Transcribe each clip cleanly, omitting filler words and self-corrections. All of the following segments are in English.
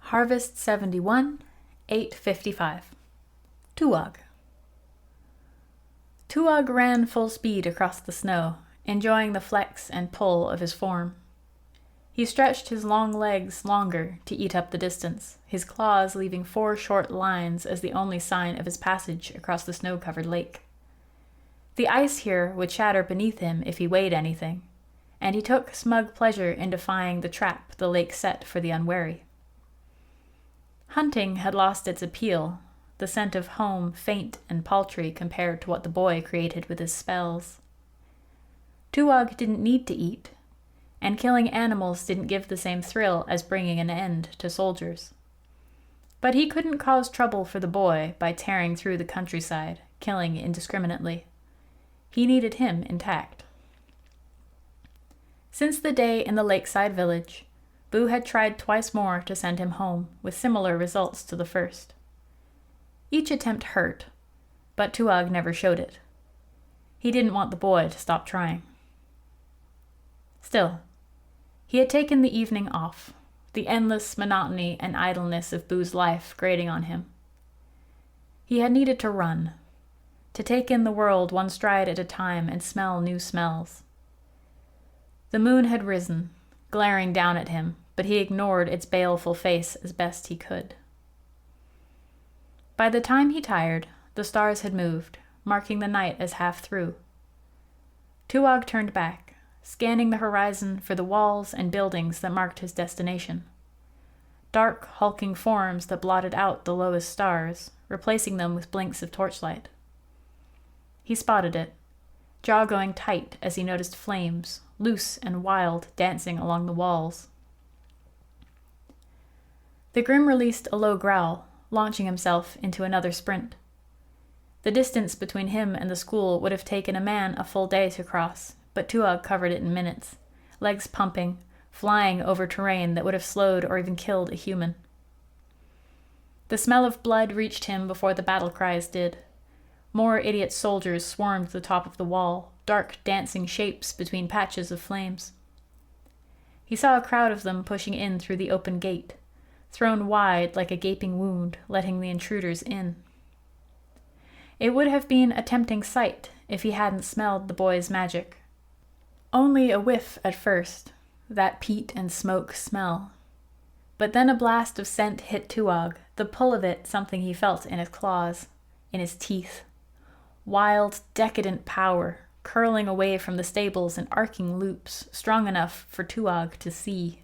Harvest 71, 8:55. Tuag. Tuag ran full speed across the snow, enjoying the flex and pull of his form. He stretched his long legs longer to eat up the distance, his claws leaving 4 short lines as the only sign of his passage across the snow-covered lake. The ice here would shatter beneath him if he weighed anything, and he took smug pleasure in defying the trap the lake set for the unwary. Hunting had lost its appeal, the scent of home faint and paltry compared to what the boy created with his spells. Tuag didn't need to eat, and killing animals didn't give the same thrill as bringing an end to soldiers. But he couldn't cause trouble for the boy by tearing through the countryside, killing indiscriminately. He needed him intact. Since the day in the lakeside village, Boo had tried twice more to send him home, with similar results to the first. Each attempt hurt, but Tuag never showed it. He didn't want the boy to stop trying. Still, he had taken the evening off, the endless monotony and idleness of Boo's life grating on him. He had needed to run, to take in the world one stride at a time and smell new smells. The moon had risen, glaring down at him, but he ignored its baleful face as best he could. By the time he tired, the stars had moved, marking the night as half through. Tuag turned back, scanning the horizon for the walls and buildings that marked his destination. Dark, hulking forms that blotted out the lowest stars, replacing them with blinks of torchlight. He spotted it, jaw going tight as he noticed flames, loose and wild, dancing along the walls. The Grimm released a low growl, launching himself into another sprint. The distance between him and the school would have taken a man a full day to cross, but Tuag covered it in minutes, legs pumping, flying over terrain that would have slowed or even killed a human. The smell of blood reached him before the battle cries did. More idiot soldiers swarmed the top of the wall, dark dancing shapes between patches of flames. He saw a crowd of them pushing in through the open gate, thrown wide like a gaping wound, letting the intruders in. It would have been a tempting sight if he hadn't smelled the boy's magic. Only a whiff at first, that peat and smoke smell. But then a blast of scent hit Tuag, the pull of it something he felt in his claws, in his teeth. Wild, decadent power, curling away from the stables in arcing loops, strong enough for Tuag to see.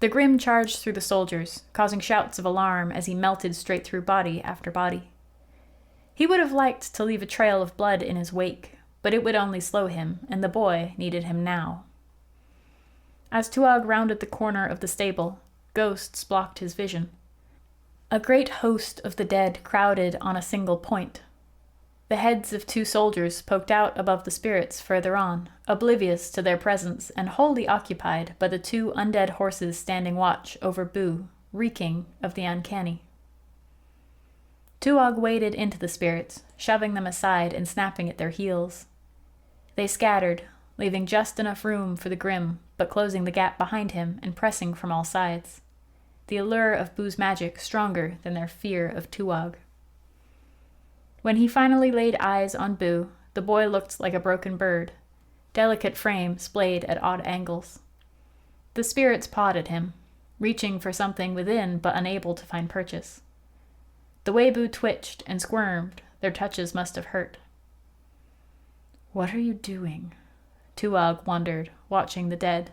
The Grimm charged through the soldiers, causing shouts of alarm as he melted straight through body after body. He would have liked to leave a trail of blood in his wake, but it would only slow him, and the boy needed him now. As Tuag rounded the corner of the stable, ghosts blocked his vision. A great host of the dead crowded on a single point. The heads of 2 soldiers poked out above the spirits further on, oblivious to their presence and wholly occupied by the 2 undead horses standing watch over Boo, reeking of the uncanny. Tuag waded into the spirits, shoving them aside and snapping at their heels. They scattered, leaving just enough room for the Grimm, but closing the gap behind him and pressing from all sides. The allure of Boo's magic stronger than their fear of Tuag. When he finally laid eyes on Boo, the boy looked like a broken bird, delicate frame splayed at odd angles. The spirits pawed at him, reaching for something within but unable to find purchase. The way Boo twitched and squirmed, their touches must have hurt. "What are you doing?" Tuag wondered, watching the dead.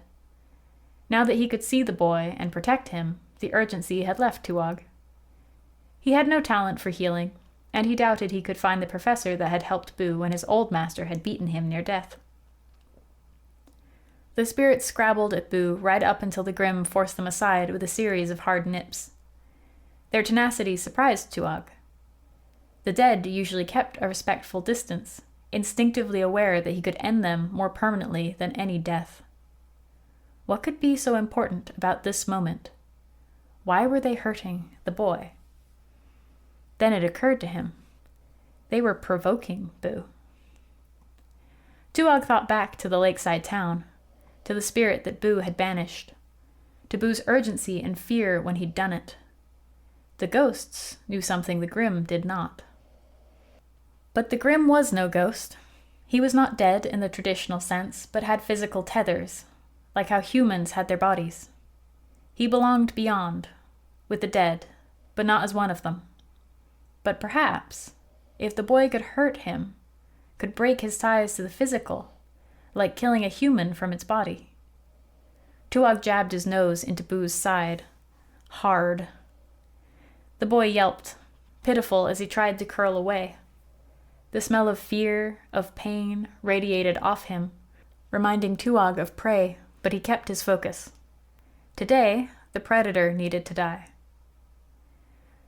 Now that he could see the boy and protect him, the urgency had left Tuag. He had no talent for healing, and he doubted he could find the professor that had helped Boo when his old master had beaten him near death. The spirits scrabbled at Boo right up until the Grimm forced them aside with a series of hard nips. Their tenacity surprised Tuag. The dead usually kept a respectful distance, instinctively aware that he could end them more permanently than any death. What could be so important about this moment? Why were they hurting the boy? Then it occurred to him. They were provoking Boo. Tuag thought back to the lakeside town, to the spirit that Boo had banished. to Boo's urgency and fear when he'd done it. The ghosts knew something the Grimm did not. But the Grimm was no ghost. He was not dead in the traditional sense, but had physical tethers, like how humans had their bodies. He belonged beyond, with the dead, but not as one of them. But perhaps, if the boy could hurt him, could break his ties to the physical, like killing a human from its body. Tuog jabbed his nose into Boo's side. Hard. The boy yelped, pitiful as he tried to curl away. The smell of fear, of pain, radiated off him, reminding Tuog of prey, but he kept his focus. Today, the predator needed to die.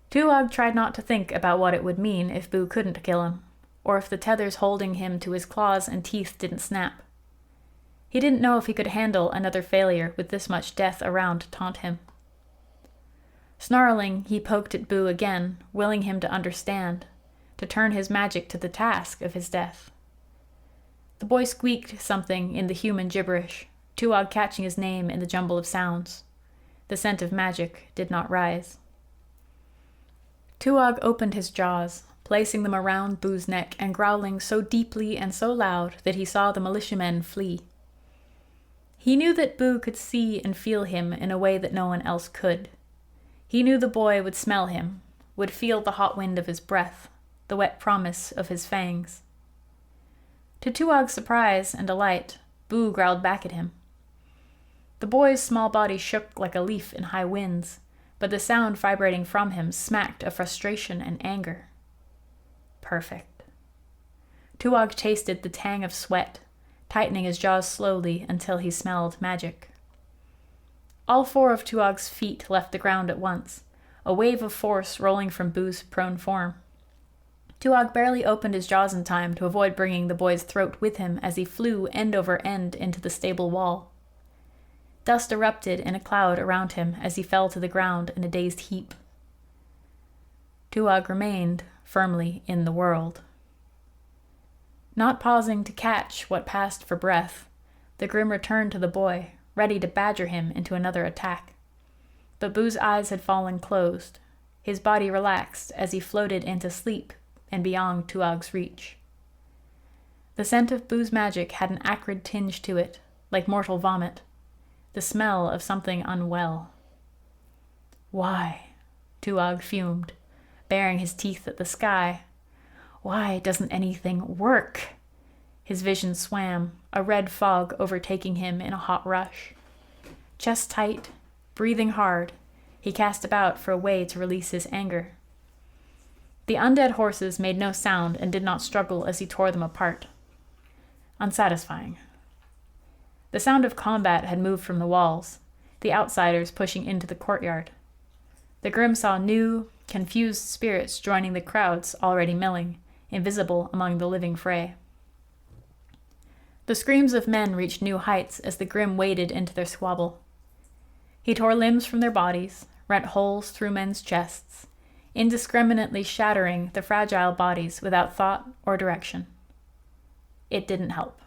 Tuog tried not to think about what it would mean if Boo couldn't kill him, or if the tethers holding him to his claws and teeth didn't snap. He didn't know if he could handle another failure with this much death around to taunt him. Snarling, he poked at Boo again, willing him to understand, to turn his magic to the task of his death. The boy squeaked something in the human gibberish, Tuog catching his name in the jumble of sounds. The scent of magic did not rise. Tuog opened his jaws, placing them around Boo's neck and growling so deeply and so loud that he saw the militiamen flee. He knew that Boo could see and feel him in a way that no one else could. He knew the boy would smell him, would feel the hot wind of his breath, the wet promise of his fangs. To Tuog's surprise and delight, Boo growled back at him. The boy's small body shook like a leaf in high winds, but the sound vibrating from him smacked of frustration and anger. Perfect. Tuog tasted the tang of sweat, tightening his jaws slowly until he smelled magic. All 4 of Tuog's feet left the ground at once, a wave of force rolling from Boo's prone form. Tuog barely opened his jaws in time to avoid bringing the boy's throat with him as he flew end over end into the stable wall. Dust erupted in a cloud around him as he fell to the ground in a dazed heap. Tuog remained firmly in the world. Not pausing to catch what passed for breath, the Grimm returned to the boy, ready to badger him into another attack. But Boo's eyes had fallen closed. His body relaxed as he floated into sleep and beyond Tuog's reach. The scent of Boo's magic had an acrid tinge to it, like mortal vomit, the smell of something unwell. Why? Tuog fumed, baring his teeth at the sky. Why doesn't anything work? His vision swam, a red fog overtaking him in a hot rush. Chest tight, breathing hard, he cast about for a way to release his anger. The undead horses made no sound and did not struggle as he tore them apart. Unsatisfying. The sound of combat had moved from the walls, the outsiders pushing into the courtyard. The Grimm saw new, confused spirits joining the crowds already milling, invisible among the living fray. The screams of men reached new heights as the Grimm waded into their squabble. He tore limbs from their bodies, rent holes through men's chests, indiscriminately shattering the fragile bodies without thought or direction. It didn't help.